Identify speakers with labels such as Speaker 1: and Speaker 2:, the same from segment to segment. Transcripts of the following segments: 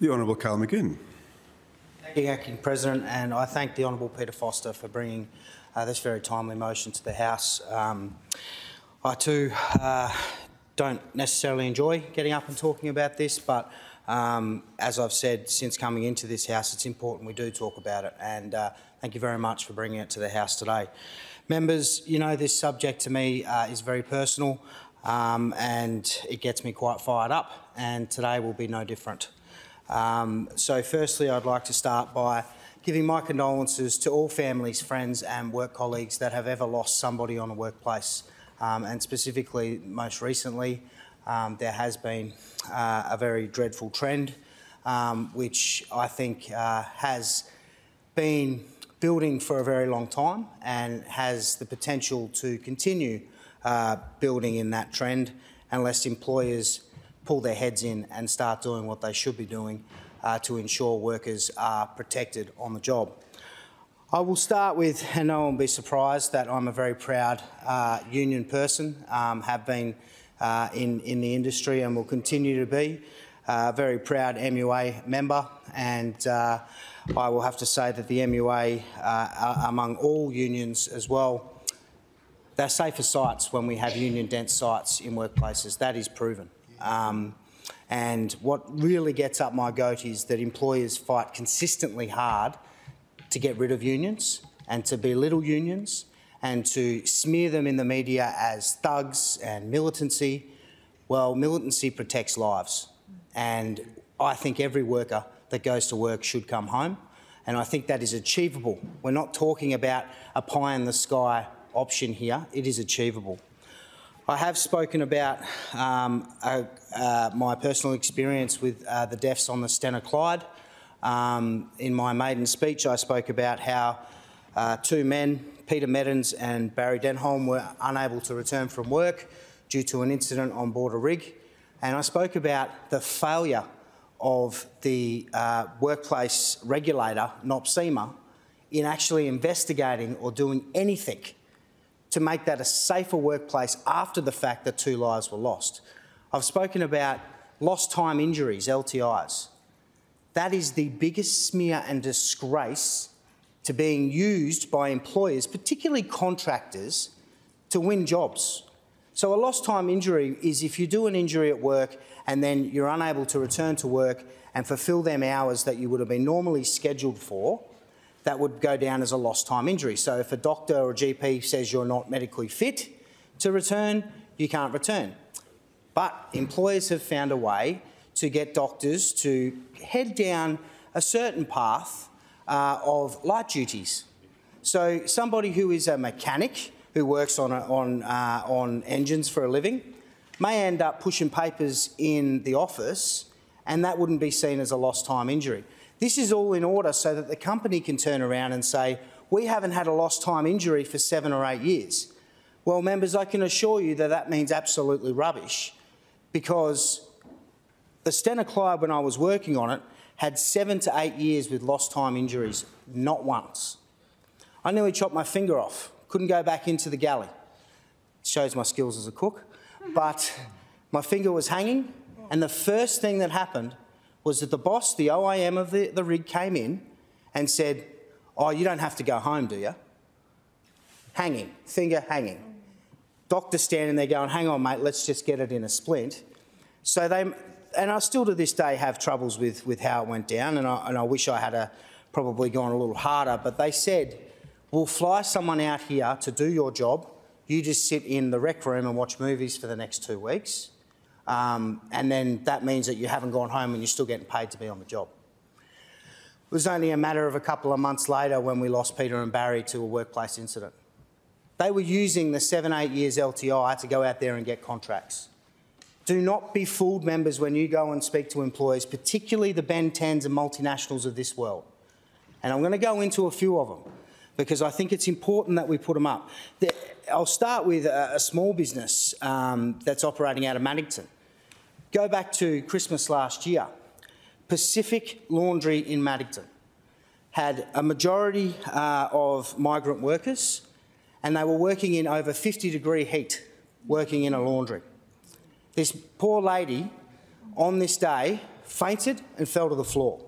Speaker 1: The Honourable Carl McGinn.
Speaker 2: Thank you, Acting President, and I thank the Honourable Peter Foster for bringing this very timely motion to the House. I too don't necessarily enjoy getting up and talking about this, but as I've said since coming into this House, it's important we do talk about it, and thank you very much for bringing it to the House today. Members, you know this subject to me is very personal and it gets me quite fired up, and today will be no different. So firstly, I'd like to start by giving my condolences to all families, friends and work colleagues that have ever lost somebody on a workplace. And specifically, most recently, there has been a very dreadful trend, which I think has been building for a very long time and has the potential to continue building in that trend unless employers pull their heads in and start doing what they should be doing to ensure workers are protected on the job. I will start with, and no one will be surprised, that I'm a very proud union person, have been in the industry and will continue to be. A very proud MUA member, and I will have to say that the MUA, among all unions as well, they're safer sites when we have union-dense sites in workplaces. That is proven. And what really gets up my goat is that employers fight consistently hard to get rid of unions and to belittle unions and to smear them in the media as thugs and militancy. Well, militancy protects lives, and I think every worker that goes to work should come home, and I think that is achievable. We're not talking about a pie-in-the-sky option here. It is achievable. I have spoken about my personal experience with the deaths on the Stena Clyde. In my maiden speech, I spoke about how two men, Peter Meddens and Barry Denholm, were unable to return from work due to an incident on board a rig. And I spoke about the failure of the workplace regulator, NOPSEMA, in actually investigating or doing anything to make that a safer workplace after the fact that 2 lives were lost. I've spoken about lost time injuries, LTIs. That is the biggest smear and disgrace to being used by employers, particularly contractors, to win jobs. So a lost time injury is if you do an injury at work and then you're unable to return to work and fulfil them hours that you would have been normally scheduled for, that would go down as a lost time injury. So if a doctor or a GP says you're not medically fit to return, you can't return. But employers have found a way to get doctors to head down a certain path of light duties. So somebody who is a mechanic who works on engines for a living may end up pushing papers in the office, and that wouldn't be seen as a lost time injury. This is all in order so that the company can turn around and say, we haven't had a lost time injury for 7 or 8 years. Well, members, I can assure you that that means absolutely rubbish, because the Stena Clyde, when I was working on it, had 7 to 8 years with lost time injuries, not once. I nearly chopped my finger off, couldn't go back into the galley. It shows my skills as a cook, but my finger was hanging, and the first thing that happened was that the boss, the OIM of the rig, came in and said, oh, you don't have to go home, do you? Hanging, finger hanging. Doctor standing there going, hang on, mate, let's just get it in a splint. So they, and I still to this day have troubles with how it went down, and I wish I had probably gone a little harder, but they said, we'll fly someone out here to do your job, you just sit in the rec room and watch movies for the next 2 weeks. And then that means that you haven't gone home and you're still getting paid to be on the job. It was only a matter of a couple of months later when we lost Peter and Barry to a workplace incident. They were using the 7-8 years LTI to go out there and get contracts. Do not be fooled, members, when you go and speak to employers, particularly the Ben 10s and multinationals of this world. And I'm going to go into a few of them because I think it's important that we put them up. I'll start with a small business that's operating out of Maddington. Go back to Christmas last year. Pacific Laundry in Maddington had a majority of migrant workers, and they were working in over 50-degree heat, working in a laundry. This poor lady, on this day, fainted and fell to the floor.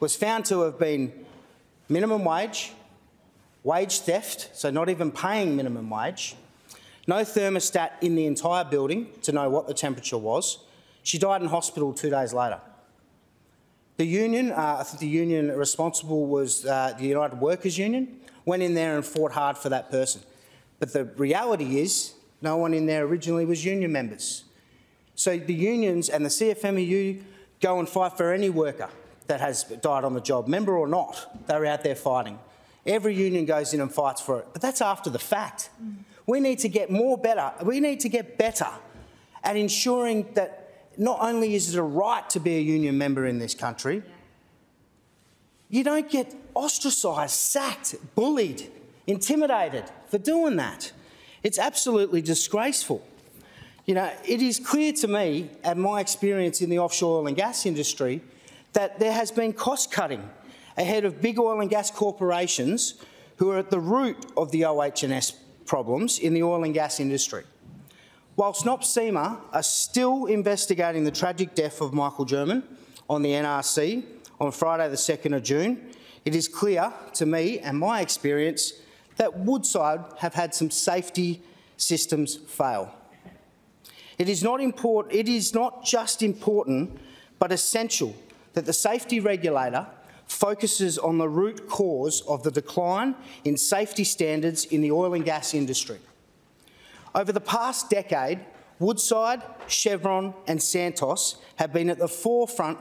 Speaker 2: Was found to have been minimum wage, wage theft, so not even paying minimum wage, no thermostat in the entire building to know what the temperature was. She died in hospital 2 days later. The union, I think the union responsible was the United Workers Union, went in there and fought hard for that person. But the reality is no one in there originally was union members. So the unions and the CFMEU go and fight for any worker that has died on the job, member or not. They're out there fighting. Every union goes in and fights for it, but that's after the fact. We need to get better at ensuring that not only is it a right to be a union member in this country, you don't get ostracised, sacked, bullied, intimidated for doing that. It's absolutely disgraceful. You know, it is clear to me, and my experience in the offshore oil and gas industry, that there has been cost-cutting ahead of big oil and gas corporations who are at the root of the OH&S problems in the oil and gas industry. Whilst NOPSEMA are still investigating the tragic death of Michael German on the NRC on Friday the 2nd of June, it is clear to me and my experience that Woodside have had some safety systems fail. It is not just important but essential that the safety regulator focuses on the root cause of the decline in safety standards in the oil and gas industry. Over the past decade, Woodside, Chevron and Santos have been at the forefront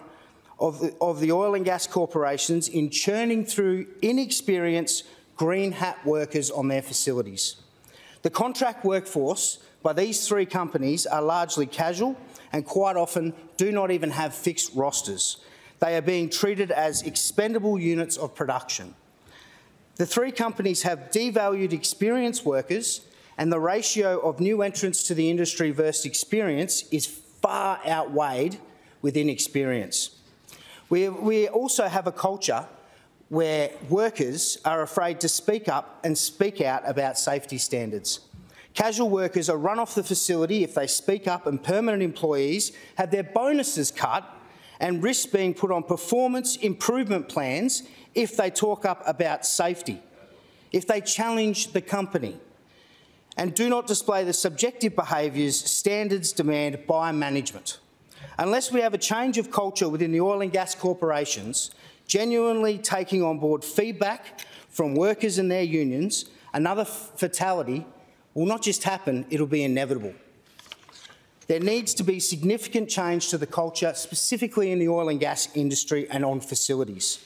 Speaker 2: of the oil and gas corporations in churning through inexperienced green hat workers on their facilities. The contract workforce by these three companies are largely casual and quite often do not even have fixed rosters. They are being treated as expendable units of production. The three companies have devalued experienced workers, and the ratio of new entrants to the industry versus experience is far outweighed with inexperience. We also have a culture where workers are afraid to speak up and speak out about safety standards. Casual workers are run off the facility if they speak up, and permanent employees have their bonuses cut and risk being put on performance improvement plans if they talk up about safety, if they challenge the company, and do not display the subjective behaviours standards demand by management. Unless we have a change of culture within the oil and gas corporations, genuinely taking on board feedback from workers and their unions, another fatality will not just happen, it'll be inevitable. There needs to be significant change to the culture, specifically in the oil and gas industry and on facilities.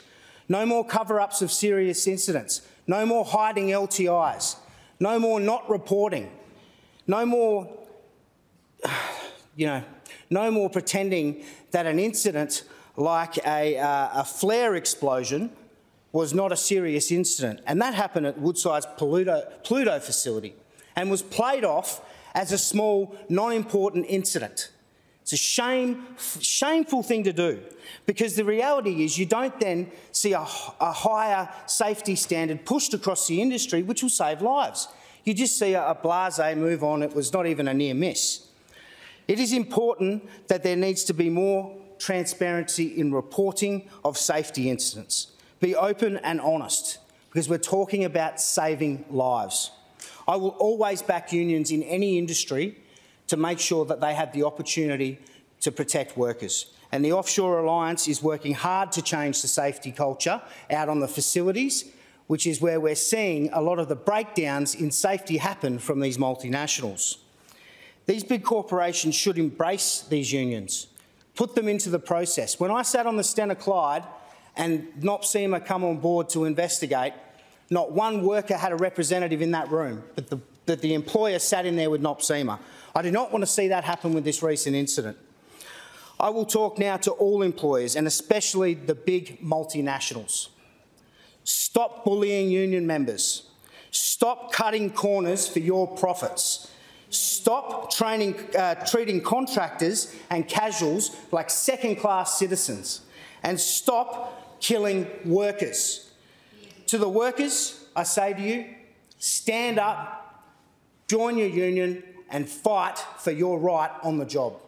Speaker 2: No more cover-ups of serious incidents, no more hiding LTIs, no more not reporting, no more, no more pretending that an incident like a flare explosion was not a serious incident. And that happened at Woodside's Pluto facility and was played off as a small, non-important incident. It's a shameful thing to do, because the reality is you don't then see a higher safety standard pushed across the industry, which will save lives. You just see a blasé move on. It was not even a near miss. It is important that there needs to be more transparency in reporting of safety incidents. Be open and honest, because we're talking about saving lives. I will always back unions in any industry to make sure that they have the opportunity to protect workers. And the Offshore Alliance is working hard to change the safety culture out on the facilities, which is where we're seeing a lot of the breakdowns in safety happen from these multinationals. These big corporations should embrace these unions, put them into the process. When I sat on the Stena Clyde and NOPSEMA come on board to investigate, not one worker had a representative in that room, but the employer sat in there with NOPSEMA. I do not want to see that happen with this recent incident. I will talk now to all employers, and especially the big multinationals. Stop bullying union members. Stop cutting corners for your profits. Stop treating contractors and casuals like second-class citizens. And stop killing workers. To the workers, I say to you, stand up, join your union and fight for your right on the job.